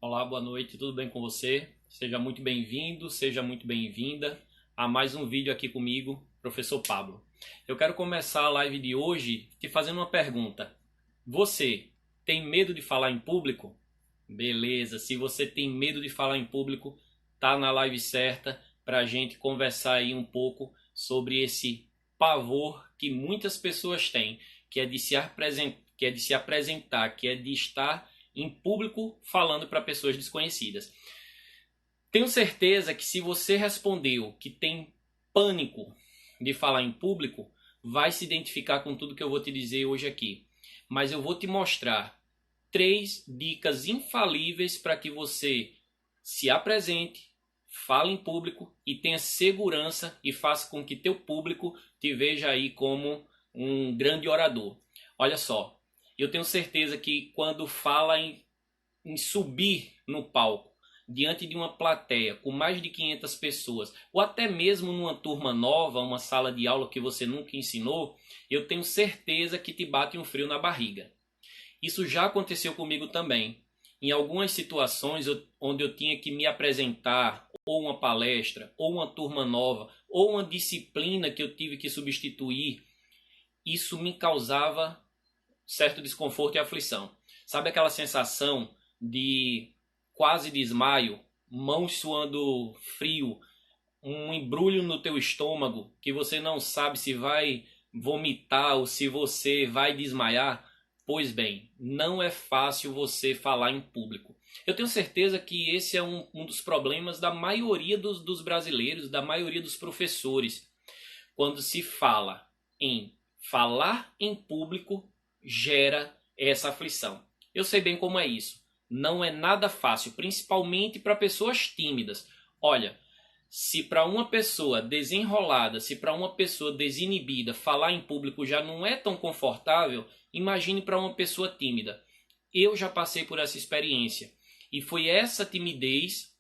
Olá, boa noite, tudo bem com você? Seja muito bem-vindo, seja muito bem-vinda a mais um vídeo aqui comigo, Professor Pablo. Eu quero começar a live de hoje te fazendo uma pergunta. Você tem medo de falar em público? Beleza, se você tem medo de falar em público, tá na live certa para a gente conversar aí um pouco sobre esse pavor que muitas pessoas têm, que é de se apresentar, que é de estar em público falando para pessoas desconhecidas. Tenho certeza que se você respondeu que tem pânico de falar em público, vai se identificar com tudo que eu vou te dizer hoje aqui. Mas eu vou te mostrar 3 dicas infalíveis para que você se apresente, fale em público e tenha segurança e faça com que teu público te veja aí como um grande orador. Olha só, eu tenho certeza que quando fala em subir no palco diante de uma plateia com mais de 500 pessoas, ou até mesmo numa turma nova, uma sala de aula que você nunca ensinou, eu tenho certeza que te bate um frio na barriga. Isso já aconteceu comigo também. Em algumas situações onde eu tinha que me apresentar, ou uma palestra, ou uma turma nova, ou uma disciplina que eu tive que substituir, isso me causava certo desconforto e aflição. Sabe aquela sensação de quase desmaio, mãos suando frio, um embrulho no teu estômago que você não sabe se vai vomitar ou se você vai desmaiar? Pois bem, não é fácil você falar em público. Eu tenho certeza que esse é um dos problemas da maioria dos brasileiros, da maioria dos professores. Quando se fala em falar em público, gera essa aflição. Eu sei bem como é isso. Não é nada fácil, principalmente para pessoas tímidas. Olha, se para uma pessoa desenrolada, se para uma pessoa desinibida falar em público já não é tão confortável, imagine para uma pessoa tímida. Eu já passei por essa experiência e foi essa timidez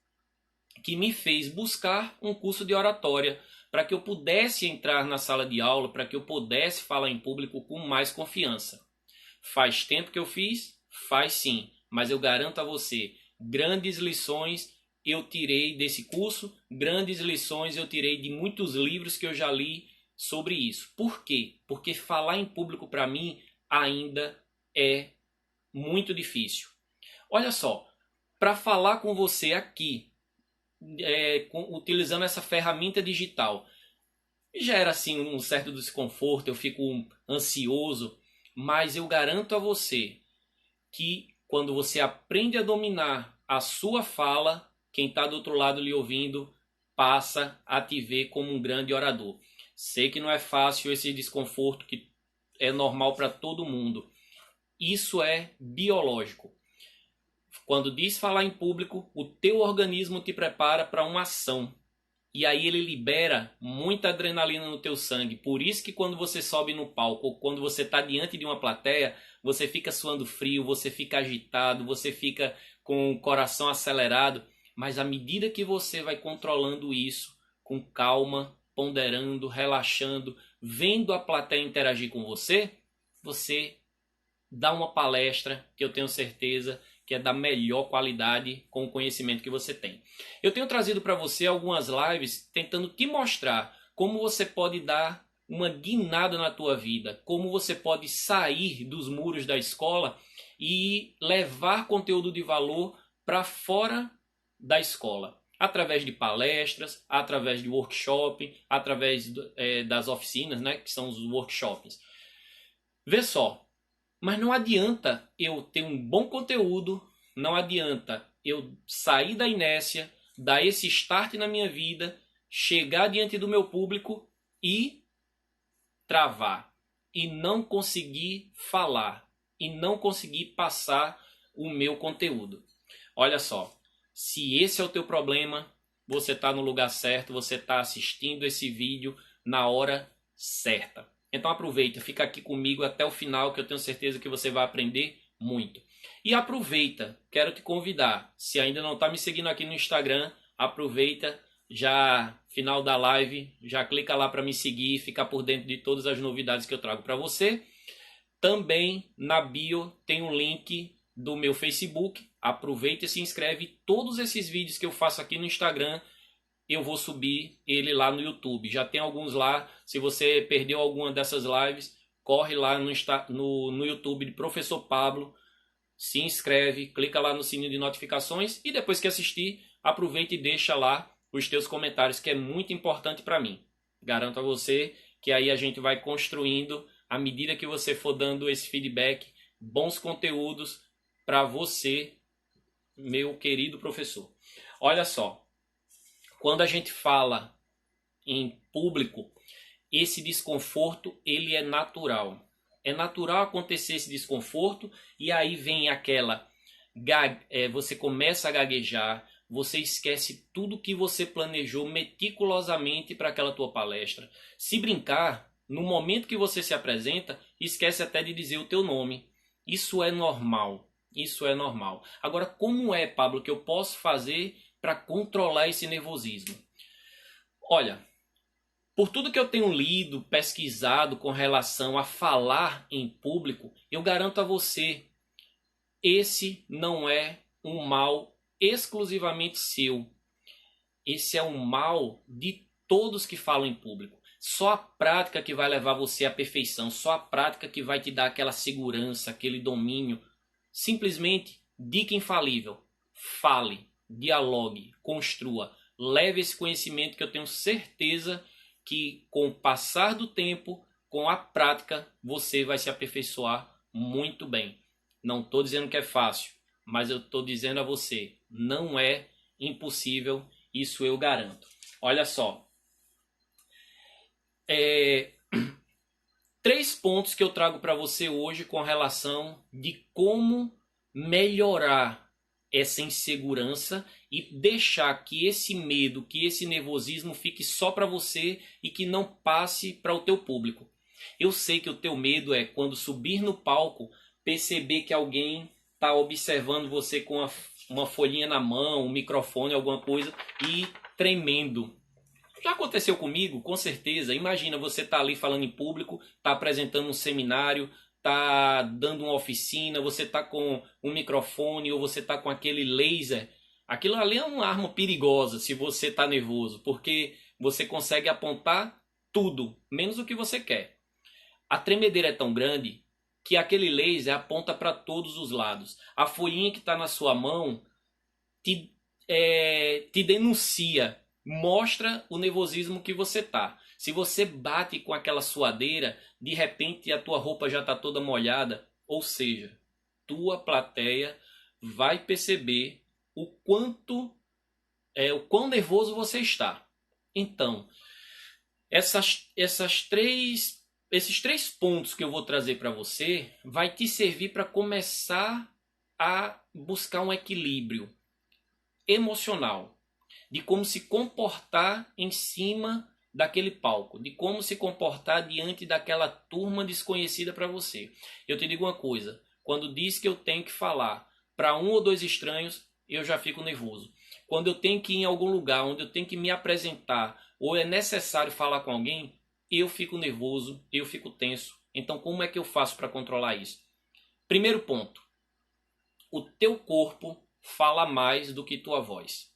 que me fez buscar um curso de oratória para que eu pudesse entrar na sala de aula, para que eu pudesse falar em público com mais confiança. Faz tempo que eu fiz? Faz sim, mas eu garanto a você, grandes lições eu tirei desse curso, grandes lições eu tirei de muitos livros que eu já li sobre isso. Por quê? Porque falar em público para mim ainda é muito difícil. Olha só, para falar com você aqui, utilizando essa ferramenta digital, gera assim um certo desconforto, eu fico ansioso, mas eu garanto a você que quando você aprende a dominar a sua fala, quem está do outro lado lhe ouvindo passa a te ver como um grande orador. Sei que não é fácil esse desconforto que é normal para todo mundo. Isso é biológico. Quando diz falar em público, o teu organismo te prepara para uma ação. E aí ele libera muita adrenalina no teu sangue. Por isso que quando você sobe no palco ou quando você está diante de uma plateia, você fica suando frio, você fica agitado, você fica com o coração acelerado. Mas à medida que você vai controlando isso, com calma, ponderando, relaxando, vendo a plateia interagir com você, você dá uma palestra que eu tenho certeza que é da melhor qualidade com o conhecimento que você tem. Eu tenho trazido para você algumas lives tentando te mostrar como você pode dar uma guinada na tua vida, como você pode sair dos muros da escola e levar conteúdo de valor para fora da escola, através de palestras, através de workshop, através das oficinas, né, que são os workshops. Vê só, mas não adianta eu ter um bom conteúdo, não adianta eu sair da inércia, dar esse start na minha vida, chegar diante do meu público e travar, e não conseguir falar, e não conseguir passar o meu conteúdo. Olha só, se esse é o teu problema, você está no lugar certo, você está assistindo esse vídeo na hora certa. Então aproveita, fica aqui comigo até o final que eu tenho certeza que você vai aprender muito. E aproveita, quero te convidar, se ainda não está me seguindo aqui no Instagram, aproveita, já final da live, já clica lá para me seguir e ficar por dentro de todas as novidades que eu trago para você. Também na bio tem um link do meu Facebook, aproveita e se inscreve. Todos esses vídeos que eu faço aqui no Instagram, eu vou subir ele lá no YouTube. Já tem alguns lá. Se você perdeu alguma dessas lives, corre lá no YouTube de Professor Pablo, se inscreve, clica lá no sininho de notificações e depois que assistir, aproveita e deixa lá os teus comentários, que é muito importante para mim. Garanto a você que aí a gente vai construindo, à medida que você for dando esse feedback, bons conteúdos para você, meu querido professor. Olha só, quando a gente fala em público, esse desconforto ele é natural. É natural acontecer esse desconforto e aí vem você começa a gaguejar, você esquece tudo que você planejou meticulosamente para aquela tua palestra. Se brincar, no momento que você se apresenta, esquece até de dizer o teu nome. Isso é normal. Isso é normal. Agora, como é, Pablo, que eu posso fazer para controlar esse nervosismo? Olha, por tudo que eu tenho lido, pesquisado com relação a falar em público, eu garanto a você, esse não é um mal exclusivamente seu. Esse é um mal de todos que falam em público. Só a prática que vai levar você à perfeição, só a prática que vai te dar aquela segurança, aquele domínio. Simplesmente, dica infalível: fale, dialogue, construa, leve esse conhecimento que eu tenho certeza que com o passar do tempo, com a prática, você vai se aperfeiçoar muito bem. Não estou dizendo que é fácil, mas eu estou dizendo a você, não é impossível, isso eu garanto. Olha só, 3 pontos que eu trago para você hoje com relação de como melhorar essa insegurança e deixar que esse medo, que esse nervosismo fique só para você e que não passe para o teu público. Eu sei que o teu medo é quando subir no palco, perceber que alguém está observando você com uma folhinha na mão, um microfone, alguma coisa, e tremendo. Já aconteceu comigo, com certeza. Imagina, você tá ali falando em público, tá apresentando um seminário, tá dando uma oficina, você tá com um microfone ou você tá com aquele laser. Aquilo ali é uma arma perigosa se você tá nervoso, porque você consegue apontar tudo, menos o que você quer. A tremedeira é tão grande que aquele laser aponta para todos os lados. A folhinha que está na sua mão te denuncia, mostra o nervosismo que você tá. Se você bate com aquela suadeira, de repente a tua roupa já está toda molhada, ou seja, tua plateia vai perceber o quão nervoso você está. Então, esses 3 pontos que eu vou trazer para você vai te servir para começar a buscar um equilíbrio emocional, de como se comportar em cima daquele palco, de como se comportar diante daquela turma desconhecida para você. Eu te digo uma coisa, quando diz que eu tenho que falar para 1 ou 2 estranhos, eu já fico nervoso. Quando eu tenho que ir em algum lugar onde eu tenho que me apresentar ou é necessário falar com alguém, eu fico nervoso, eu fico tenso. Então como é que eu faço para controlar isso? Primeiro ponto, o teu corpo fala mais do que tua voz.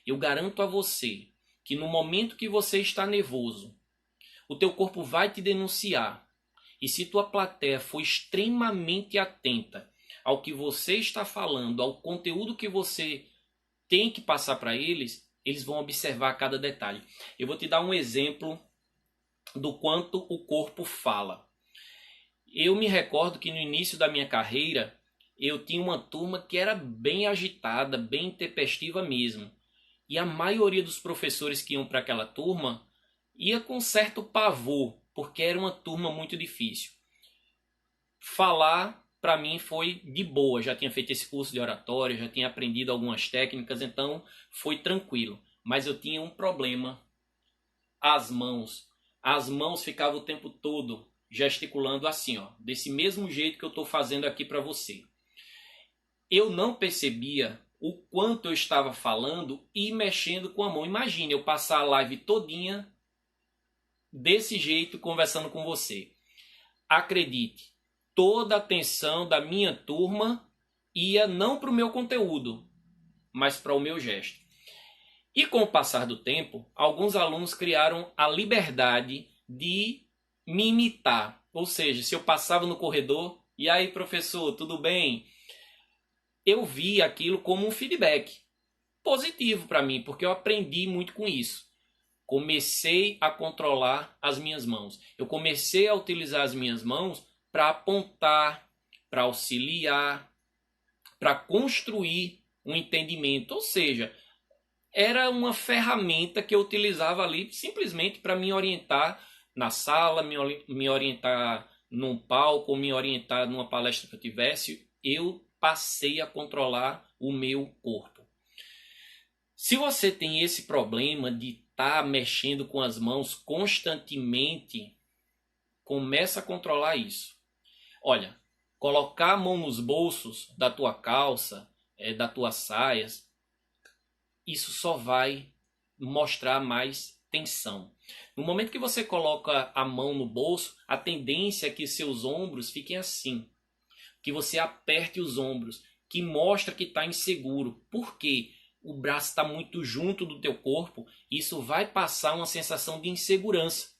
Eu garanto a você que no momento que você está nervoso, o teu corpo vai te denunciar. E se tua plateia for extremamente atenta ao que você está falando, ao conteúdo que você tem que passar para eles, eles vão observar cada detalhe. Eu vou te dar um exemplo do quanto o corpo fala. Eu me recordo que no início da minha carreira, eu tinha uma turma que era bem agitada, bem intempestiva mesmo. E a maioria dos professores que iam para aquela turma ia com certo pavor, porque era uma turma muito difícil. Falar, para mim, foi de boa. Já tinha feito esse curso de oratória, já tinha aprendido algumas técnicas, então foi tranquilo. Mas eu tinha um problema. As mãos. As mãos ficavam o tempo todo gesticulando assim, ó, desse mesmo jeito que eu estou fazendo aqui para você. Eu não percebia o quanto eu estava falando e mexendo com a mão. Imagine eu passar a live todinha desse jeito conversando com você. Acredite, toda a atenção da minha turma ia não para o meu conteúdo, mas para o meu gesto. E com o passar do tempo, alguns alunos criaram a liberdade de me imitar. Ou seja, se eu passava no corredor, e aí, professor, tudo bem? Eu vi aquilo como um feedback positivo para mim, porque eu aprendi muito com isso. Comecei a controlar as minhas mãos. Eu comecei a utilizar as minhas mãos para apontar, para auxiliar, para construir um entendimento. Ou seja, era uma ferramenta que eu utilizava ali simplesmente para me orientar na sala, me orientar num palco, me orientar numa palestra que eu tivesse. Eu passei a controlar o meu corpo. Se você tem esse problema de estar mexendo com as mãos constantemente, começa a controlar isso. Olha, colocar a mão nos bolsos da tua calça, das tuas saias, isso só vai mostrar mais tensão. No momento que você coloca a mão no bolso, a tendência é que seus ombros fiquem assim, que você aperte os ombros, que mostra que está inseguro. Por quê? O braço está muito junto do teu corpo, isso vai passar uma sensação de insegurança.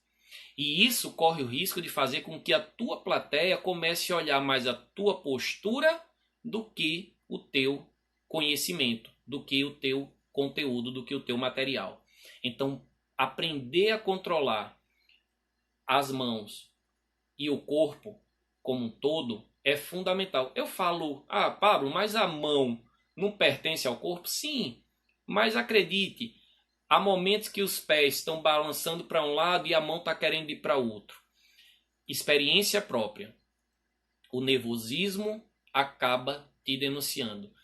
E isso corre o risco de fazer com que a tua plateia comece a olhar mais a tua postura do que o teu conhecimento, do que o teu conteúdo, do que o teu material. Então, aprender a controlar as mãos e o corpo como um todo é fundamental. Eu falo, Pablo, mas a mão não pertence ao corpo? Sim, mas acredite, há momentos que os pés estão balançando para um lado e a mão está querendo ir para o outro. Experiência própria. O nervosismo acaba te denunciando.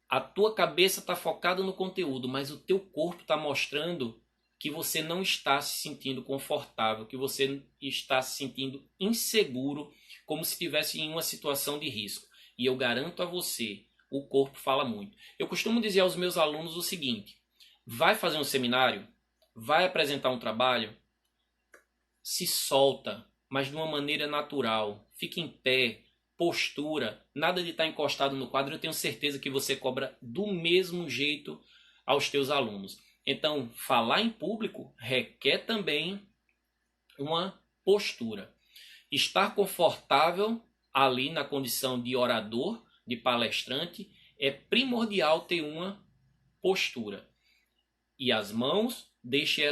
A tua cabeça está focada no conteúdo, mas o teu corpo está mostrando que você não está se sentindo confortável, que você está se sentindo inseguro, como se estivesse em uma situação de risco. E eu garanto a você, o corpo fala muito. Eu costumo dizer aos meus alunos o seguinte: vai fazer um seminário? Vai apresentar um trabalho? Se solta, mas de uma maneira natural. Fique em pé, postura, nada de estar encostado no quadro. Eu tenho certeza que você cobra do mesmo jeito aos teus alunos. Então, falar em público requer também uma postura. Estar confortável ali na condição de orador, de palestrante, é primordial ter uma postura. E as mãos, deixe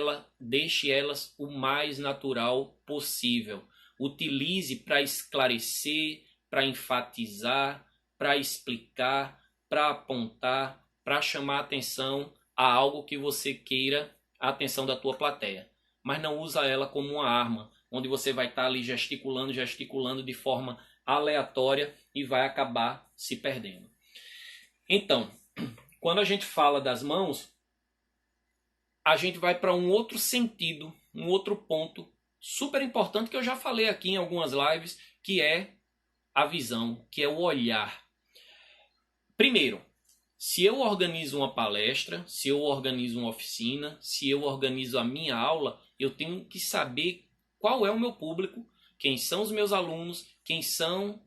elas o mais natural possível. Utilize para esclarecer, para enfatizar, para explicar, para apontar, para chamar a atenção a algo que você queira a atenção da tua plateia. Mas não usa ela como uma arma, onde você vai estar ali gesticulando de forma aleatória e vai acabar se perdendo. Então, quando a gente fala das mãos, a gente vai para um outro sentido, um outro ponto super importante que eu já falei aqui em algumas lives, que é a visão, que é o olhar. Primeiro, se eu organizo uma palestra, se eu organizo uma oficina, se eu organizo a minha aula, eu tenho que saber qual é o meu público, quem são os meus alunos, quem são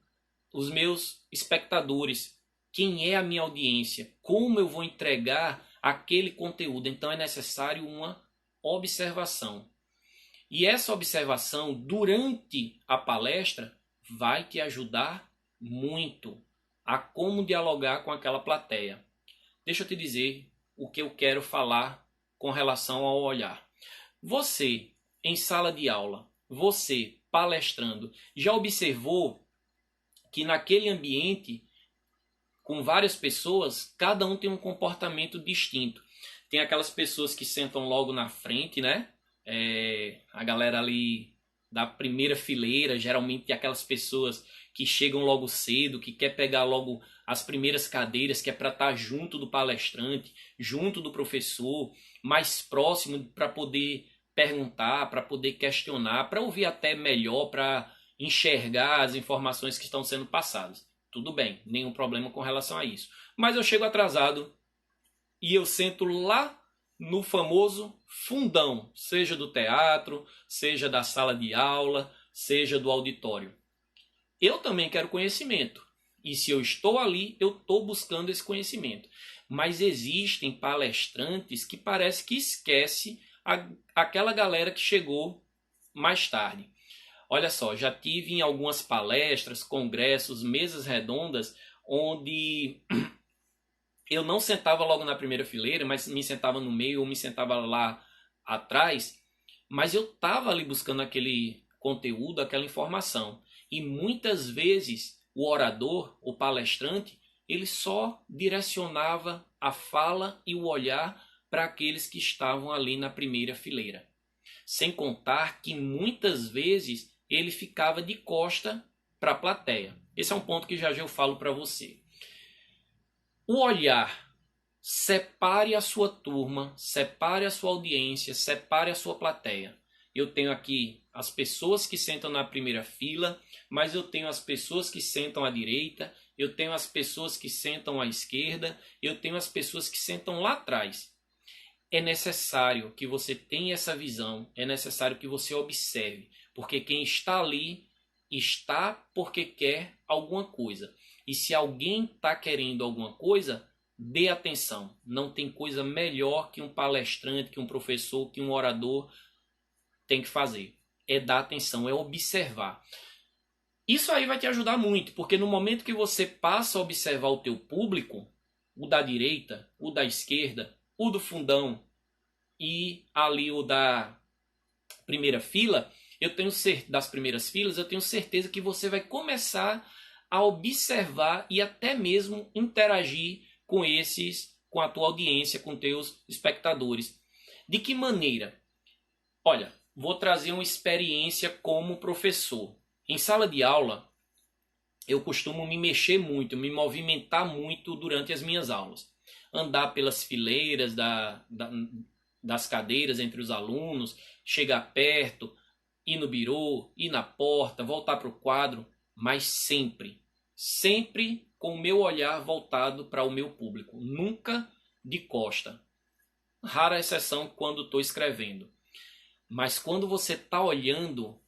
os meus espectadores, quem é a minha audiência, como eu vou entregar aquele conteúdo. Então é necessário uma observação. E essa observação durante a palestra vai te ajudar muito a como dialogar com aquela plateia. Deixa eu te dizer o que eu quero falar com relação ao olhar. Você, em sala de aula, você palestrando, já observou que naquele ambiente, com várias pessoas, cada um tem um comportamento distinto. Tem aquelas pessoas que sentam logo na frente, né? A galera ali da primeira fileira, geralmente tem aquelas pessoas que chegam logo cedo, que quer pegar logo as primeiras cadeiras, que é para estar junto do palestrante, junto do professor, mais próximo para poder perguntar, para poder questionar, para ouvir até melhor, para enxergar as informações que estão sendo passadas. Tudo bem, nenhum problema com relação a isso. Mas eu chego atrasado e eu sento lá no famoso fundão, seja do teatro, seja da sala de aula, seja do auditório. Eu também quero conhecimento. E se eu estou ali, eu estou buscando esse conhecimento. Mas existem palestrantes que parece que esquece aquela galera que chegou mais tarde. Olha só, já tive em algumas palestras, congressos, mesas redondas, onde eu não sentava logo na primeira fileira, mas me sentava no meio ou me sentava lá atrás, mas eu estava ali buscando aquele conteúdo, aquela informação. E muitas vezes o orador, o palestrante, ele só direcionava a fala e o olhar para aqueles que estavam ali na primeira fileira. Sem contar que muitas vezes ele ficava de costa para a plateia. Esse é um ponto que já eu falo para você. O olhar, separe a sua turma, separe a sua audiência, separe a sua plateia. Eu tenho aqui as pessoas que sentam na primeira fila, mas eu tenho as pessoas que sentam à direita, eu tenho as pessoas que sentam à esquerda, eu tenho as pessoas que sentam lá atrás. É necessário que você tenha essa visão, é necessário que você observe, porque quem está ali está porque quer alguma coisa. E se alguém está querendo alguma coisa, dê atenção. Não tem coisa melhor que um palestrante, que um professor, que um orador tem que fazer. É dar atenção, é observar. Isso aí vai te ajudar muito, porque no momento que você passa a observar o teu público, o da direita, o da esquerda, o do fundão e ali o da primeira fila, das primeiras filas, eu tenho certeza que você vai começar a observar e até mesmo interagir com a tua audiência, com teus espectadores. De que maneira? Olha, vou trazer uma experiência como professor. Em sala de aula, eu costumo me mexer muito, me movimentar muito durante as minhas aulas. Andar pelas fileiras das cadeiras entre os alunos, chegar perto, ir no birô, ir na porta, voltar para o quadro, mas sempre com o meu olhar voltado para o meu público, nunca de costa. Rara exceção quando estou escrevendo. Mas quando você está olhando,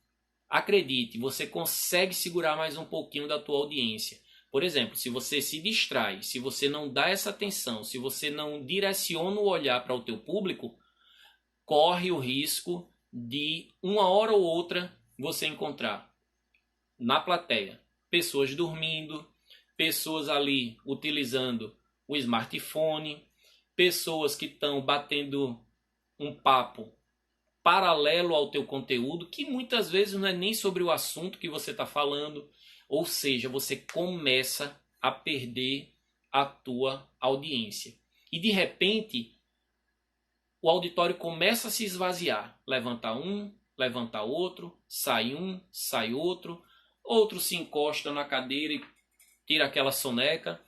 acredite, você consegue segurar mais um pouquinho da tua audiência. Por exemplo, se você se distrai, se você não dá essa atenção, se você não direciona o olhar para o teu público, corre o risco de uma hora ou outra você encontrar na plateia pessoas dormindo, pessoas ali utilizando o smartphone, pessoas que estão batendo um papo paralelo ao teu conteúdo, que muitas vezes não é nem sobre o assunto que você está falando, ou seja, você começa a perder a tua audiência. E de repente, o auditório começa a se esvaziar. Levanta um, levanta outro, sai outro, outro se encosta na cadeira e tira aquela soneca.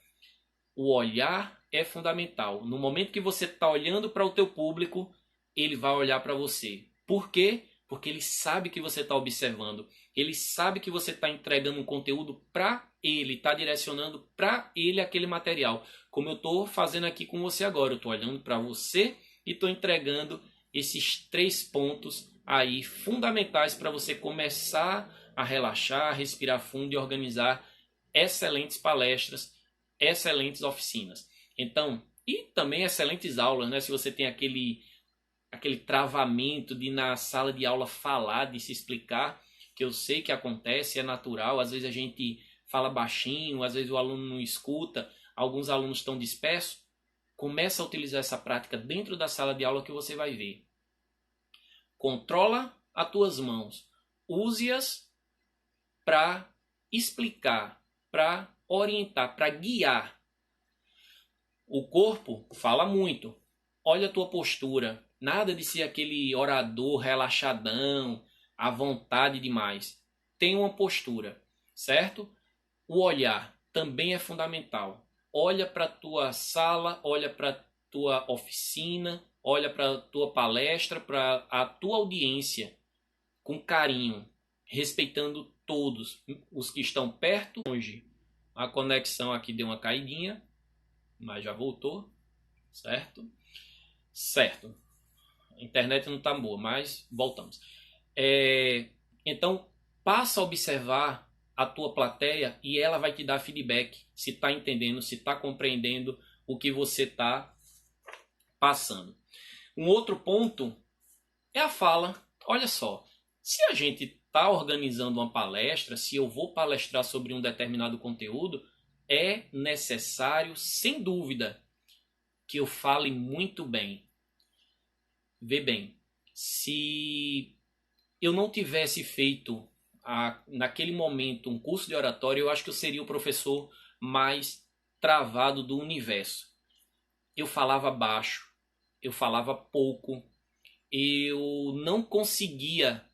O olhar é fundamental. No momento que você está olhando para o teu público, ele vai olhar para você. Por quê? Porque ele sabe que você está observando. Ele sabe que você está entregando um conteúdo para ele, está direcionando para ele aquele material. Como eu estou fazendo aqui com você agora. Eu estou olhando para você e estou entregando esses 3 pontos aí fundamentais para você começar a relaxar, respirar fundo e organizar excelentes palestras, excelentes oficinas. Então, e também excelentes aulas, né? Se você tem aquele travamento de na sala de aula falar, de se explicar, que eu sei que acontece, é natural, às vezes a gente fala baixinho, às vezes o aluno não escuta, alguns alunos estão dispersos. Começa a utilizar essa prática dentro da sala de aula que você vai ver. Controla as tuas mãos. Use-as para explicar, para orientar, para guiar. O corpo fala muito. Olha a tua postura. Nada de ser aquele orador relaxadão, à vontade demais. Tem uma postura, certo? O olhar também é fundamental. Olha para a tua sala, olha para a tua oficina, olha para a tua palestra, para a tua audiência com carinho, respeitando todos os que estão perto, longe. A conexão aqui deu uma caidinha, mas já voltou, certo? Certo. A internet não está boa, mas voltamos. Então, passa a observar a tua plateia e ela vai te dar feedback se está entendendo, se está compreendendo o que você está passando. Um outro ponto é a fala. Olha só, se a gente está organizando uma palestra, se eu vou palestrar sobre um determinado conteúdo, é necessário, sem dúvida, que eu fale muito bem. Vê bem, se eu não tivesse feito naquele momento um curso de oratória, eu acho que eu seria o professor mais travado do universo. Eu falava baixo, eu falava pouco, eu não conseguia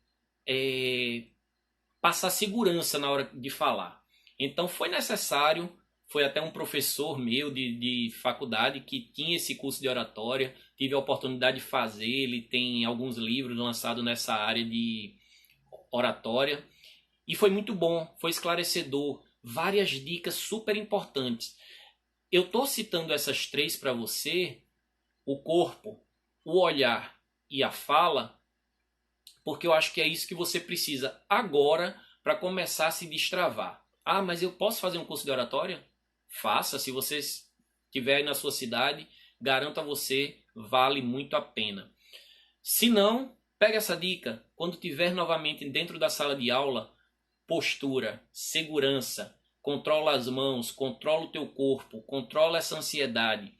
passar segurança na hora de falar. Então foi necessário, foi até um professor meu de faculdade que tinha esse curso de oratória, tive a oportunidade de fazer, ele tem alguns livros lançados nessa área de oratória, e foi muito bom, foi esclarecedor, várias dicas super importantes. Eu estou citando essas três para você, o corpo, o olhar e a fala, porque eu acho que é isso que você precisa agora para começar a se destravar. Ah, mas eu posso fazer um curso de oratória? Faça, se você estiver aí na sua cidade, garanto a você, vale muito a pena. Se não, pega essa dica, quando estiver novamente dentro da sala de aula, postura, segurança, controla as mãos, controla o teu corpo, controla essa ansiedade.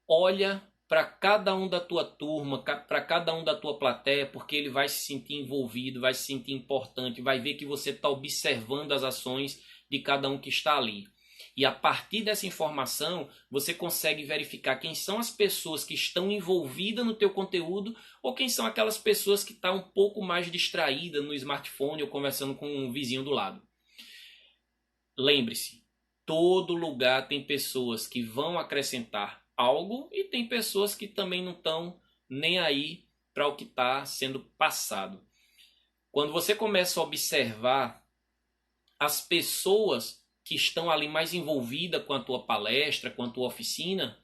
Olha para cada um da tua turma, para cada um da tua plateia, porque ele vai se sentir envolvido, vai se sentir importante, vai ver que você está observando as ações de cada um que está ali. E a partir dessa informação, você consegue verificar quem são as pessoas que estão envolvidas no teu conteúdo ou quem são aquelas pessoas que estão um pouco mais distraídas no smartphone ou conversando com um vizinho do lado. Lembre-se, todo lugar tem pessoas que vão acrescentar algo e tem pessoas que também não estão nem aí para o que está sendo passado. Quando você começa a observar as pessoas que estão ali mais envolvidas com a tua palestra, com a tua oficina,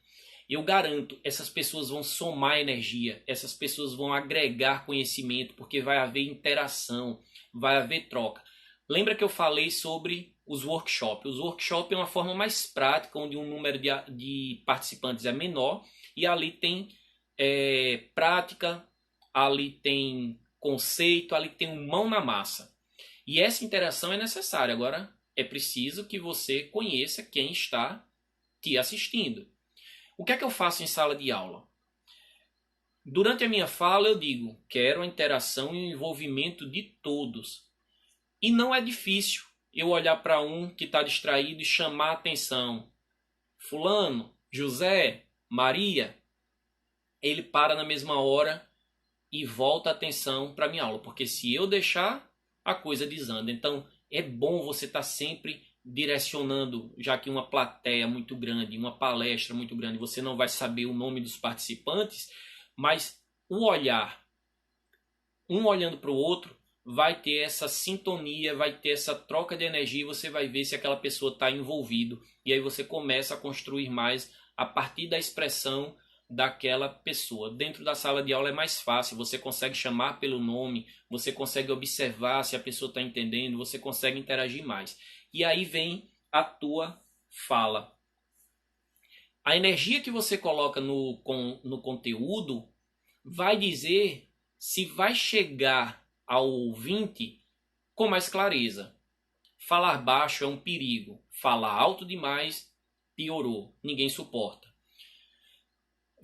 eu garanto, essas pessoas vão somar energia, essas pessoas vão agregar conhecimento, porque vai haver interação, vai haver troca. Lembra que eu falei sobre os workshops? Os workshops é uma forma mais prática, onde um número de participantes é menor, e ali tem prática, ali tem conceito, ali tem um mão na massa. E essa interação é necessária. Agora, é preciso que você conheça quem está te assistindo. O que é que eu faço em sala de aula? Durante a minha fala eu digo, quero a interação e o envolvimento de todos. E não é difícil eu olhar para um que está distraído e chamar a atenção. Fulano, José, Maria, ele para na mesma hora e volta a atenção para a minha aula. Porque se eu deixar, a coisa desanda. Então é bom você estar sempre direcionando, já que uma plateia muito grande, uma palestra muito grande, você não vai saber o nome dos participantes, mas o olhar, um olhando para o outro, vai ter essa sintonia, vai ter essa troca de energia, e você vai ver se aquela pessoa está envolvido. E aí você começa a construir mais a partir da expressão daquela pessoa. Dentro da sala de aula é mais fácil, você consegue chamar pelo nome, você consegue observar se a pessoa está entendendo, você consegue interagir mais. E aí vem a tua fala. A energia que você coloca no conteúdo vai dizer se vai chegar ao ouvinte com mais clareza. Falar baixo é um perigo. Falar alto demais piorou. Ninguém suporta.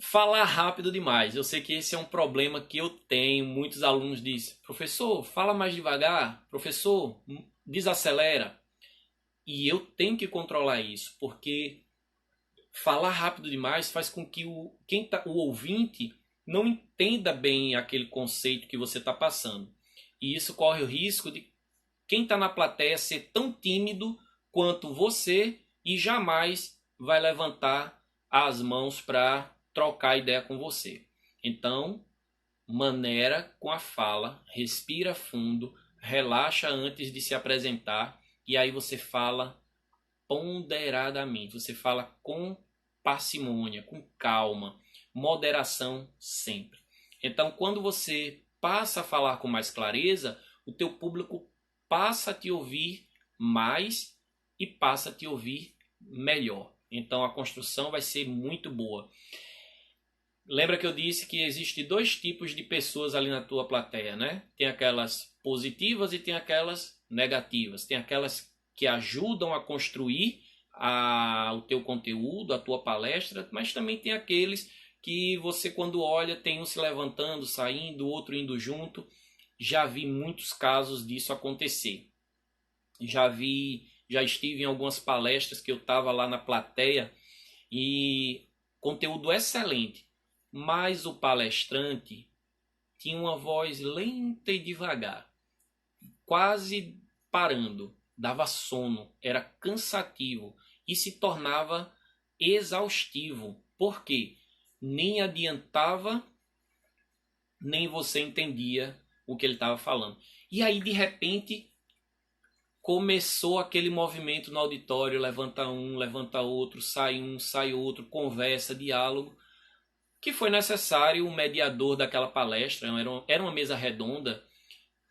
Falar rápido demais. Eu sei que esse é um problema que eu tenho. Muitos alunos dizem, professor, fala mais devagar. Professor, desacelera. E eu tenho que controlar isso, porque falar rápido demais faz com que o ouvinte não entenda bem aquele conceito que você está passando. E isso corre o risco de quem está na plateia ser tão tímido quanto você e jamais vai levantar as mãos para trocar ideia com você. Então, maneira com a fala, respira fundo, relaxa antes de se apresentar e aí você fala ponderadamente, você fala com parcimônia, com calma, moderação sempre. Então, quando você passa a falar com mais clareza, o teu público passa a te ouvir mais e passa a te ouvir melhor. Então a construção vai ser muito boa. Lembra que eu disse que existe dois tipos de pessoas ali na tua plateia, né? Tem aquelas positivas e tem aquelas negativas. Tem aquelas que ajudam a construir o teu conteúdo, a tua palestra, mas também tem aqueles que você, quando olha, tem um se levantando, saindo, outro indo junto. Já vi muitos casos disso acontecer. Já estive em algumas palestras que eu estava lá na plateia e conteúdo excelente, mas o palestrante tinha uma voz lenta e devagar, quase parando, dava sono, era cansativo e se tornava exaustivo. Por quê? Nem adiantava, nem você entendia o que ele estava falando. E aí, de repente, começou aquele movimento no auditório, levanta um, levanta outro, sai outro, conversa, diálogo, que foi necessário o mediador daquela palestra, era uma mesa redonda,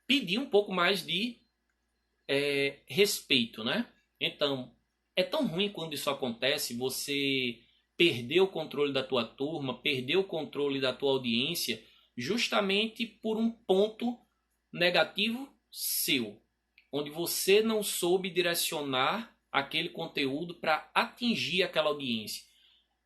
pedir um pouco mais de respeito, né? Então, é tão ruim quando isso acontece, você perder o controle da tua turma, perder o controle da tua audiência, justamente por um ponto negativo seu, onde você não soube direcionar aquele conteúdo para atingir aquela audiência.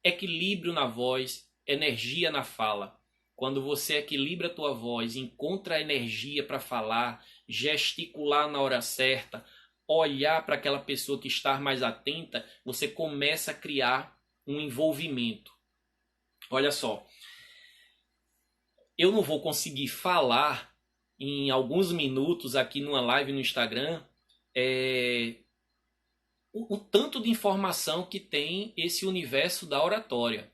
Equilíbrio na voz, energia na fala. Quando você equilibra a tua voz, encontra a energia para falar, gesticular na hora certa, olhar para aquela pessoa que está mais atenta, você começa a criar um envolvimento. Olha só, eu não vou conseguir falar em alguns minutos aqui numa live no Instagram o tanto de informação que tem esse universo da oratória.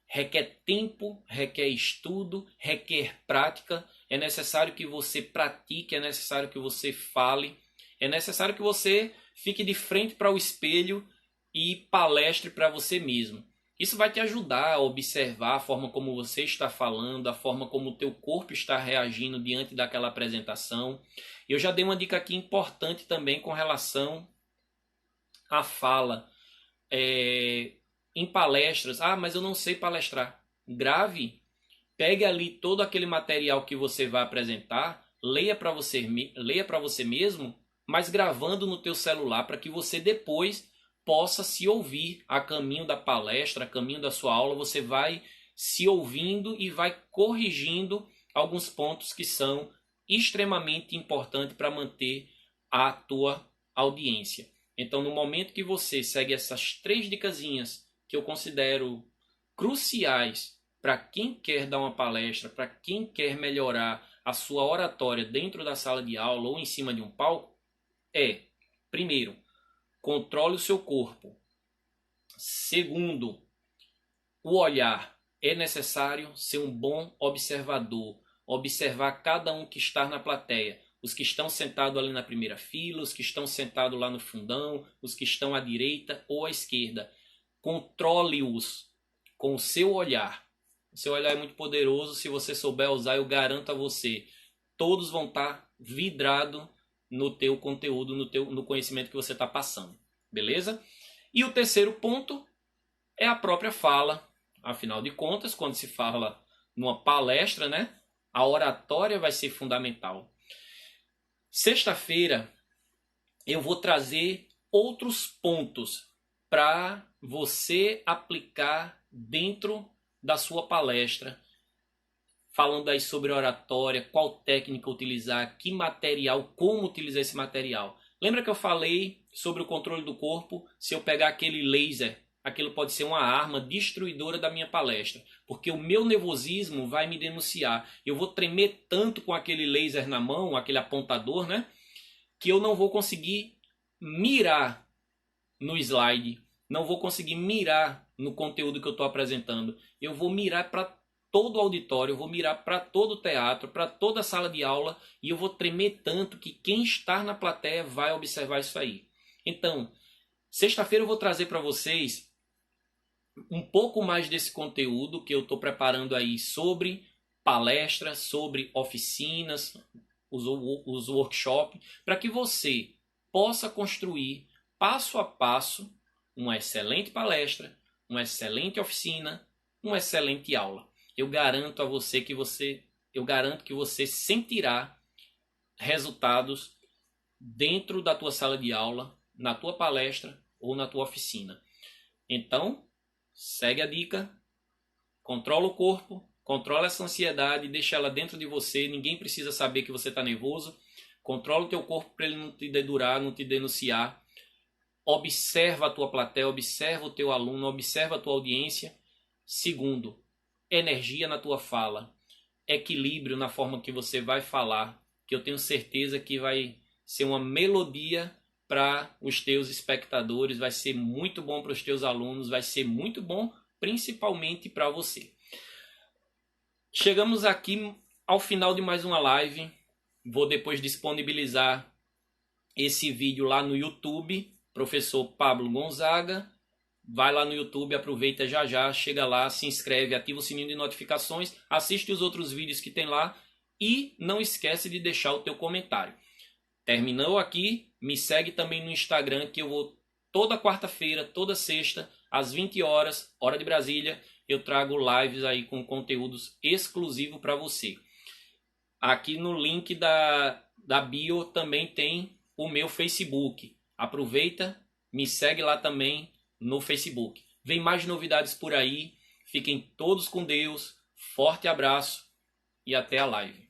Requer tempo, requer estudo, requer prática. É necessário que você pratique, é necessário que você fale, é necessário que você fique de frente para o espelho e palestre para você mesmo. Isso vai te ajudar a observar a forma como você está falando, a forma como o teu corpo está reagindo diante daquela apresentação. Eu já dei uma dica aqui importante também com relação à fala. Em palestras, mas eu não sei palestrar. Grave, pegue ali todo aquele material que você vai apresentar, leia para você mesmo, mas gravando no teu celular para que você depois possa se ouvir a caminho da palestra, a caminho da sua aula. Você vai se ouvindo e vai corrigindo alguns pontos que são extremamente importantes para manter a tua audiência. Então, no momento que você segue essas 3 dicasinhas que eu considero cruciais para quem quer dar uma palestra, para quem quer melhorar a sua oratória dentro da sala de aula ou em cima de um palco, primeiro, controle o seu corpo. Segundo, o olhar. É necessário ser um bom observador, observar cada um que está na plateia. Os que estão sentados ali na primeira fila, os que estão sentados lá no fundão, os que estão à direita ou à esquerda. Controle-os com o seu olhar. O seu olhar é muito poderoso. Se você souber usar, eu garanto a você, todos vão estar vidrados no teu conteúdo, no conhecimento que você está passando. Beleza? E o terceiro ponto é a própria fala. Afinal de contas, quando se fala numa palestra, né, a oratória vai ser fundamental. Sexta-feira eu vou trazer outros pontos para você aplicar dentro da sua palestra, falando aí sobre oratória, qual técnica utilizar, que material, como utilizar esse material. Lembra que eu falei sobre o controle do corpo? Se eu pegar aquele laser, aquilo pode ser uma arma destruidora da minha palestra, porque o meu nervosismo vai me denunciar. Eu vou tremer tanto com aquele laser na mão, aquele apontador, né, que eu não vou conseguir mirar no slide, não vou conseguir mirar no conteúdo que eu estou apresentando. Eu vou mirar para todo o auditório, eu vou mirar para todo o teatro, para toda a sala de aula, e eu vou tremer tanto que quem está na plateia vai observar isso aí. Então, sexta-feira eu vou trazer para vocês um pouco mais desse conteúdo que eu estou preparando aí sobre palestras, sobre oficinas, os workshops, para que você possa construir passo a passo uma excelente palestra, uma excelente oficina, uma excelente aula. Eu garanto a você que você sentirá resultados dentro da tua sala de aula, na tua palestra ou na tua oficina. Então, segue a dica, controla o corpo, controla essa ansiedade, deixa ela dentro de você, ninguém precisa saber que você está nervoso. Controla o teu corpo para ele não te dedurar, não te denunciar. Observa a tua plateia, observa o teu aluno, observa a tua audiência. Segundo, energia na tua fala, equilíbrio na forma que você vai falar, que eu tenho certeza que vai ser uma melodia para os teus espectadores, vai ser muito bom para os teus alunos, vai ser muito bom principalmente para você. Chegamos aqui ao final de mais uma live. Vou depois disponibilizar esse vídeo lá no YouTube, professor Pablo Gonzaga. Vai lá no YouTube, aproveita já, chega lá, se inscreve, ativa o sininho de notificações, assiste os outros vídeos que tem lá e não esquece de deixar o teu comentário. Terminou aqui, me segue também no Instagram, que eu vou toda quarta-feira, toda sexta, às 20 horas, hora de Brasília, eu trago lives aí com conteúdos exclusivos para você. Aqui no link da bio também tem o meu Facebook. Aproveita, me segue lá também no Facebook. Vem mais novidades por aí. Fiquem todos com Deus. Forte abraço e até a live.